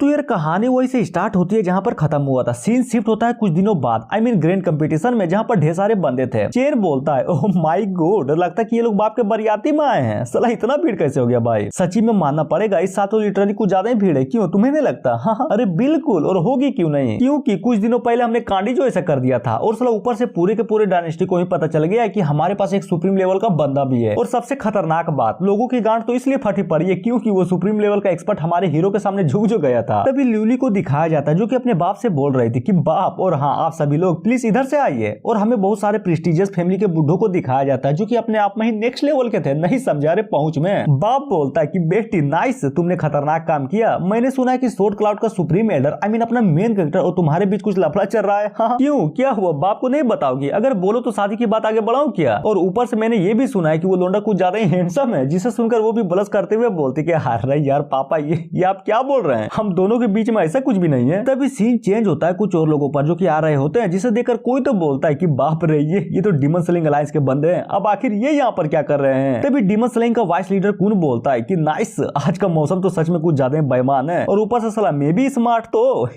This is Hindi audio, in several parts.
तो यार कहानी वही से स्टार्ट होती है जहाँ पर खत्म हुआ था। सीन शिफ्ट होता है कुछ दिनों बाद, आई मीन ग्रैंड कंपटीशन में, जहाँ पर ढेर सारे बंदे थे। चेन बोलता है ओह माय गॉड, लगता है कि ये लोग बाप के बरियाती में आए हैं। साला इतना भीड़ कैसे हो गया भाई? सच्ची में मानना पड़ेगा इस साल तो लिटरली कुछ ज्यादा ही भीड़ है। क्यों, तुम्हें नहीं लगता? हाँ, अरे बिल्कुल, और होगी क्यों नहीं, क्योंकि कुछ दिनों पहले हमने कांडी जो ऐसा कर दिया था, और साला ऊपर से पूरे के पूरे डायनेस्टी को ही पता चल गया कि हमारे पास एक सुप्रीम लेवल का बंदा भी है। और सबसे खतरनाक बात, लोगों की गांठ तो इसलिए फटी पड़ी है क्योंकि वो सुप्रीम लेवल का एक्सपर्ट हमारे हीरो के सामने झुक जो गया था। तभी ल्यूली को दिखाया जाता है जो कि अपने बाप से बोल रही थी कि बाप और हाँ आप सभी लोग प्लीज इधर से आइए। और हमें बहुत सारे प्रेस्टिजियस फैमिली के बुढ़ों को दिखाया जाता है जो कि अपने आप में ही नेक्स्ट लेवल के थे। नहीं समझा रे पहुंच में। बाप बोलता है कि बेटी नाइस, तुमने खतरनाक काम किया। मैंने सुना है कि स्वॉर्ड क्लाउड का सुप्रीम एल्डर आई मीन अपना मेन कैरेक्टर और तुम्हारे बीच कुछ लफड़ा चल रहा है। हाँ, क्यों, क्या हुआ? बाप को नहीं बताओगी? अगर बोलो तो शादी की बात आगे बढ़ाऊं क्या? और ऊपर से मैंने ये भी सुना है कि वो लोंडा कुछ ज्यादा ही हैंडसम है, जिसे सुनकर वो भी ब्लश करते हुए बोलती कि हार रही यार पापा, ये आप क्या बोल रहे हैं? हम दोनों के बीच में ऐसा कुछ भी नहीं है। तभी सीन चेंज होता है कुछ और लोगों पर जो कि आ रहे होते हैं, जिसे देखकर कोई तो बोलता है कि बाप रे ये तो डीमन स्लेइंग अलायंस के बंदे हैं, अब आखिर ये यहाँ पर क्या कर रहे हैं? तभी डीमन स्लेइंग का वाइस लीडर कून बोलता है कि नाइस, आज का मौसम तो सच में कुछ ज्यादा बेईमान है, और ऊपर से साला मैं भी स्मार्ट तो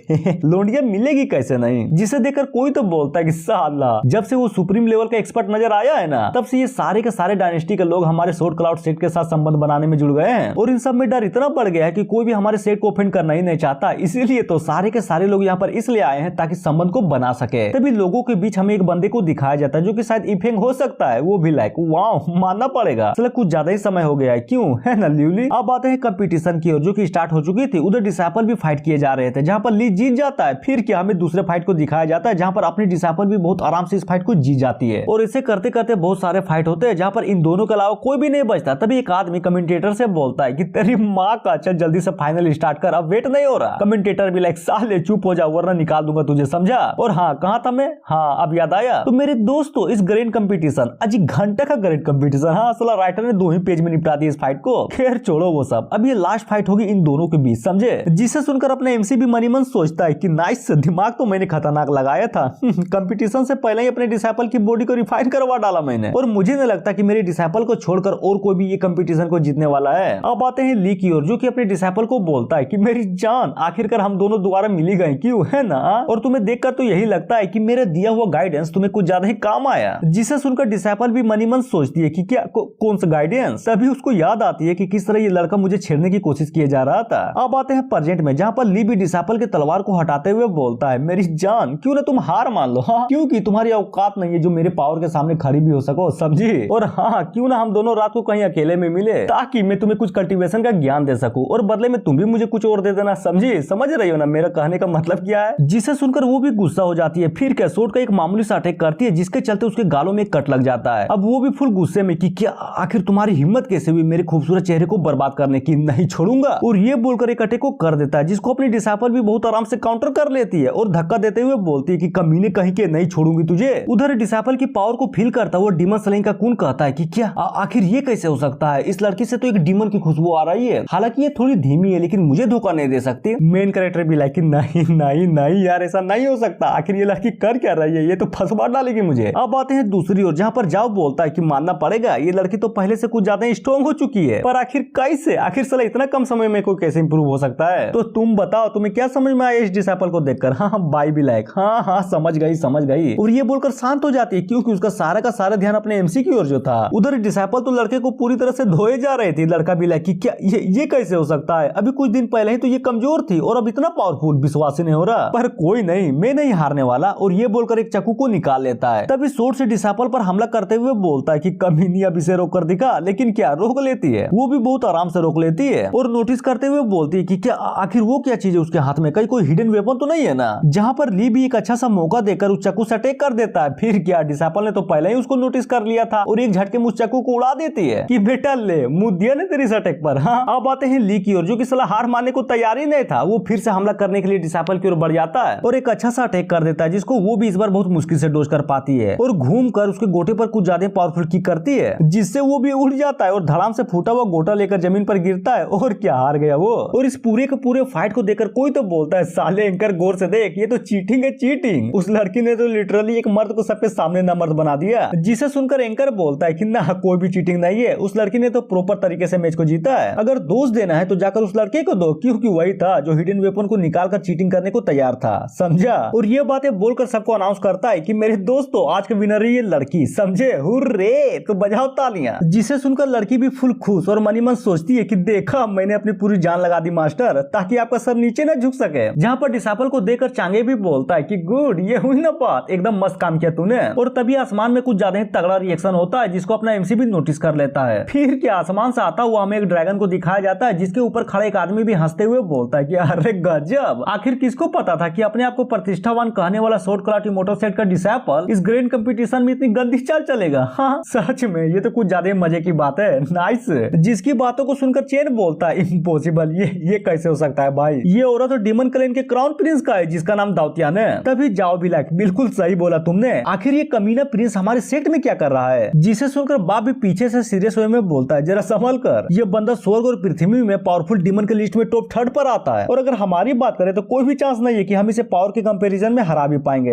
लोंडिया मिलेगी कैसे नहीं? जिसे देखकर कोई तो बोलता है कि साला जब से वो सुप्रीम लेवल का एक्सपर्ट नजर आया है ना, तब से ये सारे के सारे डायनेस्टी के लोग हमारे स्वॉर्ड क्लाउड सेट के साथ संबंध बनाने में जुड़ गए हैं, और इन सब में डर इतना बढ़ गया है कि कोई भी हमारे सेट को ऑफेंड करना ही नहीं चाहता। इसीलिए तो सारे के सारे लोग यहाँ पर इसलिए आए हैं ताकि संबंध को बना सके। तभी लोगों के बीच हमें एक बंदे को दिखाया जाता है जो कि शायद इफेंग हो सकता है। वो भी लाइक वाह, मानना पड़ेगा चलो कुछ ज्यादा ही समय हो गया है, क्यों है ना ल्यूली? अब आते हैं कंपटीशन की ओर जो कि स्टार्ट हो चुकी थी। उधर डिसाइपल भी फाइट किए जा रहे थे, जहाँ पर ली जीत जाता है। फिर क्या हमें दूसरे फाइट को दिखाया जाता है जहाँ पर अपनी डिसाइपल भी बहुत आराम से इस फाइट को जीत जाती है, और इसे करते करते बहुत सारे फाइट होते हैं जहाँ पर इन दोनों के अलावा कोई भी नहीं बचता। तभी एक आदमी कमेंटेटर से बोलता है कि तेरी माँ का, चल जल्दी से फाइनल स्टार्ट कर, अब वेट नहीं हो रहा। कमेंटेटर भी लाइक साले चुप हो जा वरना निकाल दूंगा तुझे, समझा? और हाँ, कहा था मैं? हाँ, अब याद आया। तो मेरे दोस्तों इस ग्रैंड कंपटीशन, अजी घंटे का ग्रैंड कंपटीशन, हाँ साला राइटर ने 2 ही पेज में निपटा दिया इस फाइट को। खैर छोड़ो वो सब, अब ये लास्ट फाइट होगी इन दोनों के बीच, समझे? जिसे सुनकर अपने एमसी भी मनी मन सोचता है कि नाइस, दिमाग तो मैंने खतरनाक लगाया था। कंपटीशन से पहले ही अपने डिसाइपल की बॉडी को रिफाइन करवा डाला मैंने, और मुझे नहीं लगता कि मेरे डिसाइपल को छोड़कर और कोई भी ये कंपटीशन को जीतने वाला है। अब आते हैं ली की ओर जो कि अपने डिसाइपल को बोलता है कि मेरी जान, आखिरकार हम दोनों दोबारा मिली गए, क्यों है ना? और तुम्हें देखकर तो यही लगता है कि मेरा दिया हुआ गाइडेंस तुम्हें कुछ ज्यादा ही काम आया। जिसे सुनकर डिसाइपल भी मनी मन सोचती है कि क्या कौन सा गाइडेंस? तभी उसको याद आती है कि किस तरह ये लड़का मुझे छेड़ने की कोशिश किया जा रहा था। अब आते हैं प्रेजेंट में जहाँ पर ली भी डिसाइपल के तलवार को हटाते हुए बोलता है मेरी जान, क्यों ना तुम हार मान लो, हाँ, क्योंकि तुम्हारी औकात नहीं है जो मेरे पावर के सामने खड़ी भी हो सको, समझी? और हाँ, क्यों ना हम दोनों रात को कहीं अकेले में मिले ताकि मैं तुम्हें कुछ कल्टीवेशन का ज्ञान दे सकूं, और बदले में तुम भी मुझे कुछ और दे देना, समझी? समझ रही हो ना मेरा कहने का मतलब क्या है? जिसे सुनकर वो भी गुस्सा हो जाती है। फिर क्या सोट का एक मामूली सा अटैक करती है जिसके चलते उसके गालों में कट लग जाता है। अब वो भी फुल गुस्से में कि क्या आखिर तुम्हारी हिम्मत कैसे हुई मेरे खूबसूरत चेहरे को बर्बाद करने की, नहीं छोड़ूंगा, और ये बोलकर एक अटैक को कर देता है जिसको अपनी डिसाइपल भी बहुत आराम से काउंटर कर लेती है और धक्का देते हुए बोलती है कि कमीने कहीं के, नहीं छोड़ूंगी तुझे। उधर डिसाइपल की पावर को फील करता हुआ डीमन स्लेइंग का कून कहता है कि क्या आखिर ये कैसे हो सकता है? इस लड़की से तो एक डीमन की खुशबू आ रही है, हालांकि ये थोड़ी धीमी है लेकिन मुझे धोखा नहीं दे सकती। मेन कैरेक्टर भी लाइक नहीं नहीं नहीं यार, ऐसा नहीं हो सकता, आखिर ये लड़की कर क्या रही है, ये तो फंसवा डालेगी मुझे। अब आते हैं दूसरी ओर जहाँ पर जाओ बोलता है कि मानना पड़ेगा ये लड़की तो पहले से कुछ ज्यादा स्ट्रॉन्ग हो चुकी है, पर आखिर कैसे, आखिर साला इतना कम समय में कोई कैसे इंप्रूव हो सकता है? तो तुम बताओ, तुम्हें क्या समझ में आया इस डिसाइपल को देखकर? हाँ बाई भी लाइक हाँ हाँ समझ गई, और ये बोलकर शांत हो जाती है क्योंकि उसका सारा का सारा ध्यान अपने एमसी की ओर जो था। उधर डिसाइपल तो लड़के को पूरी तरह से धोए जा रहे थे। लड़का भी लाइक कि क्या ये कैसे हो सकता है? अभी कुछ दिन पहले ही तो ये कमजोर थी और अब इतना पावरफुल, विश्वास ही नहीं हो रहा। पर कोई नहीं, मैं नहीं हारने वाला, और ये बोलकर एक चाकू को निकाल लेता है। तभी सोर्ड से डिसाइपल पर हमला करते हुए बोलता है कि कमीनी अब इसे रोक कर दिखा, लेकिन क्या रोक लेती है? वो भी बहुत आराम से रोक लेती है और नोटिस करते हुए बोलती है कि क्या आखिर वो क्या चीज है उसके हाथ में, कहीं कोई हिडन वेपन तो नहीं है ना? जहाँ पर ली भी एक अच्छा सा मौका देकर उस चाकू से अटैक कर देता है। फिर क्या डिसाइपल ने तो पहले ही उसको नोटिस कर लिया था और एक झटके में उस चाकू को उड़ा देती है कि बेटा ले, मुंह दिया ने तेरी अटैक पर। हाँ, अब आते हैं ली की ओर जो कि साला हार मानने को तैयार ही नहीं था। वो फिर से हमला करने के लिए डिसाइपल की ओर बढ़ जाता है और एक अच्छा सा अटैक कर देता है जिसको वो भी इस बार बहुत मुश्किल से डोज कर पाती है और घूम कर उसके गोटे पर कुछ ज्यादा पावरफुल किक करती है जिससे वो भी उड़ जाता है और धड़ाम से फूटा हुआ गोटा लेकर जमीन पर गिरता है। और क्या, हार गया वो। और इस पूरे के पूरे फाइट को देखकर कोई तो बोलता है साले एंकर गौर से देख, ये तो चीटिंग है, चीटिंग। उस लड़की ने तो लिटरली एक मर्द को सबके सामने नामर्द बना दिया। जिसे सुनकर एंकर बोलता है कि ना, कोई भी चीटिंग नहीं है, उस लड़की ने तो प्रॉपर तरीके से मैच को जीता है। अगर दोष देना है तो जाकर उस लड़के को दो, क्योंकि वही था जो हिडन वेपन को निकाल कर चीटिंग करने को तैयार था, समझा। और ये बातें बोलकर सबको अनाउंस करता है कि मेरे दोस्तों आज का विनर है ये लड़की, समझे। हुर्रे, तो बजाओ तालियां। जिसे सुनकर लड़की भी फुल खुश और मनी मन सोचती है कि देखा मैंने अपनी पूरी जान लगा दी मास्टर, ताकि आपका सर नीचे न झुक सके। जहाँ पर डिसाइपल को देखकर चांगे भी बोलता है कि गुड, ये हुई ना बात, एकदम मस्त काम किया तूने। और तभी आसमान में कुछ ज्यादा ही तगड़ा रिएक्शन होता है जिसको अपना एमसी भी नोटिस कर लेता है। फिर क्या आसमान से आता हुआ हमें एक ड्रैगन को दिखाया जाता है जिसके ऊपर खड़ा एक आदमी भी हंसते हुए बोलता है कि अरे गजब, आखिर किसको पता था कि अपने आप को प्रतिष्ठावान कहने वाला शॉर्ट कराटे मोटरसेट का डिसाइपल इस ग्रैंड कंपटीशन में इतनी गंदी चाल चलेगा। हाँ सच में ये तो कुछ ज्यादा मजे की बात है। नाइस। जिसकी बातों को सुनकर चेन बोलता है इम्पॉसिबल, ये कैसे हो सकता है भाई, ये औरत तो डेमन क्लेन के क्राउन प्रिंस का है जिसका नाम दाउतियान है। तभी जाओ भी लाइक बिल्कुल सही बोला तुमने, आखिर ये कमीना प्रिंस हमारे सेक्ट में क्या कर रहा है। जिसे सुनकर बाप भी पीछे से सीरियस वे में बोलता है जरा संभल कर, ये बंदा स्वर्ग और पृथ्वी में पावरफुल डीमन के लिस्ट में टॉप 3 पर आता है। और अगर हमारी बात करें तो कोई भी चांस नहीं है कि हम इसे पावर के कंपैरिजन में हरा भी पाएंगे।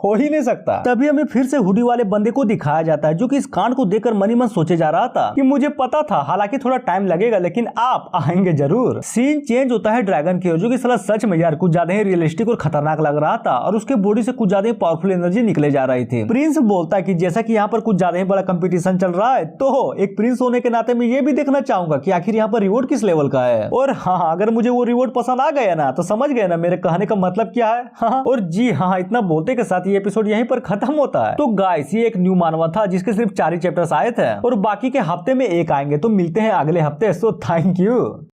हो ही नहीं सकता। तभी हमें फिर से हुडी वाले बंदे को दिखाया जाता है जो कि इस कांड को देखकर मनी मन सोचे जा रहा था कि मुझे पता था, हालांकि थोड़ा टाइम लगेगा लेकिन आप आएंगे जरूर। सीन चेंज होता है ड्रैगन की ओर, जो कि साला सच में यार कुछ ज्यादा ही रियलिस्टिक और खतरनाक लग रहा था और उसके बॉडी से कुछ ज्यादा ही पावरफुल एनर्जी निकले जा रही थी। प्रिंस बोलता है कि जैसा कि यहाँ पर कुछ ज्यादा ही बड़ा कंपटीशन चल रहा है तो एक प्रिंस होने के नाते मैं ये भी देखना चाहूंगा कि आखिर यहाँ पर रिवॉर्ड किस लेवल का है। और हाँ, अगर मुझे वो रिवॉर्ड पसंद आ गया ना तो समझ गए ना मेरे कहने का मतलब क्या है। हाँ, और जी हाँ, इतना बोलते के साथ ये एपिसोड यहीं पर खत्म होता है। तो गाइस ये एक न्यू मानवा था जिसके सिर्फ 4 ही चैप्टर्स आए थे और बाकी के हफ्ते में एक आएंगे। तो मिलते हैं अगले हफ्ते। So thank you.